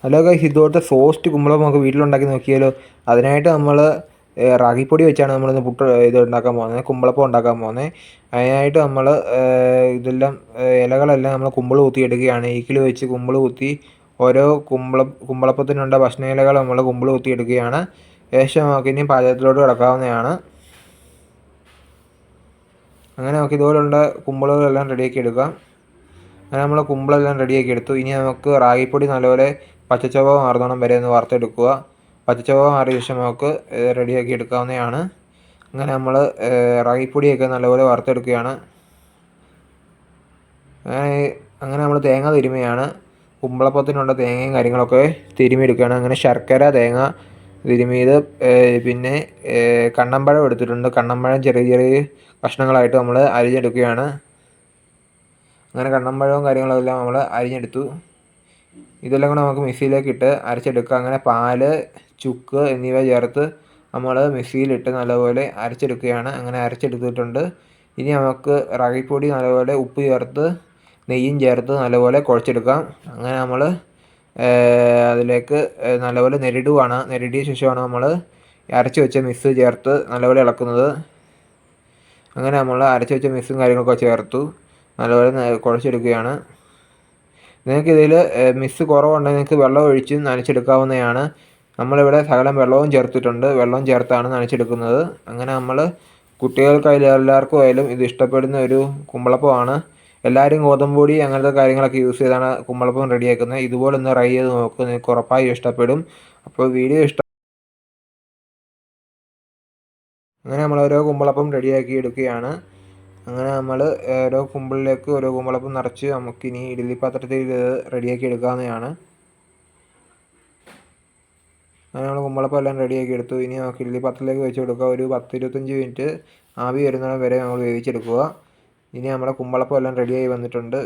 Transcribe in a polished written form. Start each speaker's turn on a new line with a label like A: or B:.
A: Hello guys, ഇതുപോലത്തെ സോസ്റ്റ് കുമ്പളപ്പം നമുക്ക് വീട്ടിലുണ്ടാക്കി നോക്കിയാലോ? അതിനായിട്ട് നമ്മൾ റാഗിപ്പൊടി വെച്ചാണ് നമ്മളിന്ന് ഇത് ഉണ്ടാക്കാൻ പോകുന്നത്, കുമ്പളപ്പം ഉണ്ടാക്കാൻ പോകുന്നത്. അതിനായിട്ട് നമ്മൾ ഇതെല്ലാം ഇലകളെല്ലാം നമ്മൾ കുമ്പിൾ കുത്തി എടുക്കുകയാണ്. ഈക്കിൽ വെച്ച് കുമ്പിൾ കുത്തി ഓരോ കുമ്പളപ്പത്തിനുള്ള ഭക്ഷണ ഇലകൾ നമ്മൾ കുമ്പിൾ കുത്തി എടുക്കുകയാണ്. ശേഷം നമുക്ക് ഇനി പാചകത്തിലോട്ട് കിടക്കാവുന്നതാണ്. അങ്ങനെ നമുക്ക് ഇതുപോലുള്ള കുമ്പിളുകളെല്ലാം റെഡിയാക്കി എടുക്കാം. അങ്ങനെ നമ്മൾ കുമ്പിളെല്ലാം റെഡിയാക്കി എടുത്തു. ഇനി നമുക്ക് റാഗിപ്പൊടി നല്ലപോലെ പച്ചച്ചൊവ മാറുന്നോണം വരെ ഒന്ന് വറുത്തെടുക്കുക. പച്ചച്ചൊവ മാറിയ ശേഷം നമുക്ക് റെഡിയാക്കി എടുക്കാവുന്നതാണ്. അങ്ങനെ നമ്മൾ റാഗിപ്പൊടിയൊക്കെ നല്ലപോലെ വറുത്തെടുക്കുകയാണ്. അങ്ങനെ നമ്മൾ തേങ്ങ തിരുമിയാണ്. കുമ്പളപ്പത്തിനുള്ള തേങ്ങയും കാര്യങ്ങളൊക്കെ തിരുമിയെടുക്കുകയാണ്. അങ്ങനെ ശർക്കര, തേങ്ങ തിരുമിയത്, പിന്നെ കണ്ണമ്പഴം എടുത്തിട്ടുണ്ട്. കണ്ണമ്പഴം ചെറിയ ചെറിയ കഷ്ണങ്ങളായിട്ട് നമ്മൾ അരിഞ്ഞെടുക്കുകയാണ്. അങ്ങനെ കണ്ണമ്പഴവും കാര്യങ്ങളെല്ലാം നമ്മൾ അരിഞ്ഞെടുത്തു. ഇതെല്ലാം കൂടെ നമുക്ക് മിക്സിയിലേക്ക് ഇട്ട് അരച്ചെടുക്കുക. അങ്ങനെ പാല്, ചുക്ക് എന്നിവ ചേർത്ത് നമ്മൾ മിക്സിയിലിട്ട് നല്ലപോലെ അരച്ചെടുക്കുകയാണ്. അങ്ങനെ അരച്ചെടുത്തിട്ടുണ്ട്. ഇനി നമുക്ക് റാഗിപ്പൊടി നല്ലപോലെ ഉപ്പ് ചേർത്ത് നെയ്യും ചേർത്ത് നല്ലപോലെ കുഴച്ചെടുക്കാം. അങ്ങനെ നമ്മൾ അതിലേക്ക് നല്ലപോലെ ഞെരടുകയാണ്. ഞെരടിയ ശേഷമാണ് നമ്മൾ അരച്ച് വെച്ച മിക്സ് ചേർത്ത് നല്ലപോലെ ഇളക്കുന്നത്. അങ്ങനെ നമ്മൾ അരച്ച് വെച്ച മിക്സും കാര്യങ്ങളൊക്കെ ചേർത്തു നല്ലപോലെ കുഴച്ചെടുക്കുകയാണ്. നിങ്ങൾക്കിതിൽ മിക്സ് കുറവുണ്ടെങ്കിൽ നിങ്ങൾക്ക് വെള്ളം ഒഴിച്ച് നനച്ചെടുക്കാവുന്നതാണ്. നമ്മളിവിടെ ശകലം വെള്ളവും ചേർത്തിട്ടുണ്ട്. വെള്ളം ചേർത്താണ് നനച്ചെടുക്കുന്നത്. അങ്ങനെ നമ്മൾ കുട്ടികൾക്കായാലും എല്ലാവർക്കും ആയാലും ഇത് ഇഷ്ടപ്പെടുന്ന ഒരു കുമ്പളപ്പമാണ്. എല്ലാവരും ഗോതമ്പ് പൊടി അങ്ങനത്തെ കാര്യങ്ങളൊക്കെ യൂസ് ചെയ്താണ് കുമ്പളപ്പം റെഡിയാക്കുന്നത്. ഇതുപോലെ ഒന്ന് ട്രൈ ചെയ്ത് നോക്കുക, നിങ്ങൾക്ക് ഉറപ്പായും ഇഷ്ടപ്പെടും. അപ്പോൾ വീഡിയോ അങ്ങനെ നമ്മൾ ഓരോ കുമ്പളപ്പം റെഡിയാക്കി എടുക്കുകയാണ്. അങ്ങനെ നമ്മൾ ഓരോ കുമ്പിളിലേക്ക് ഓരോ കുമ്പളപ്പം നിറച്ച് നമുക്കിനി ഇഡ്ഡലി പാത്രത്തിൽ റെഡിയാക്കി എടുക്കാവുന്നതാണ്. അങ്ങനെ നമ്മൾ കുമ്പളപ്പം എല്ലാം റെഡിയാക്കി എടുത്തു. ഇനി നമുക്ക് ഇഡ്ഡലി പാത്രത്തിലേക്ക് വെച്ച് കൊടുക്കുക. ഒരു 10-25 മിനിറ്റ് ആവി വരുന്നിടം വരെ നമ്മൾ വേവിച്ചെടുക്കുക. ഇനി നമ്മുടെ കുമ്പളപ്പം എല്ലാം റെഡിയായി വന്നിട്ടുണ്ട്.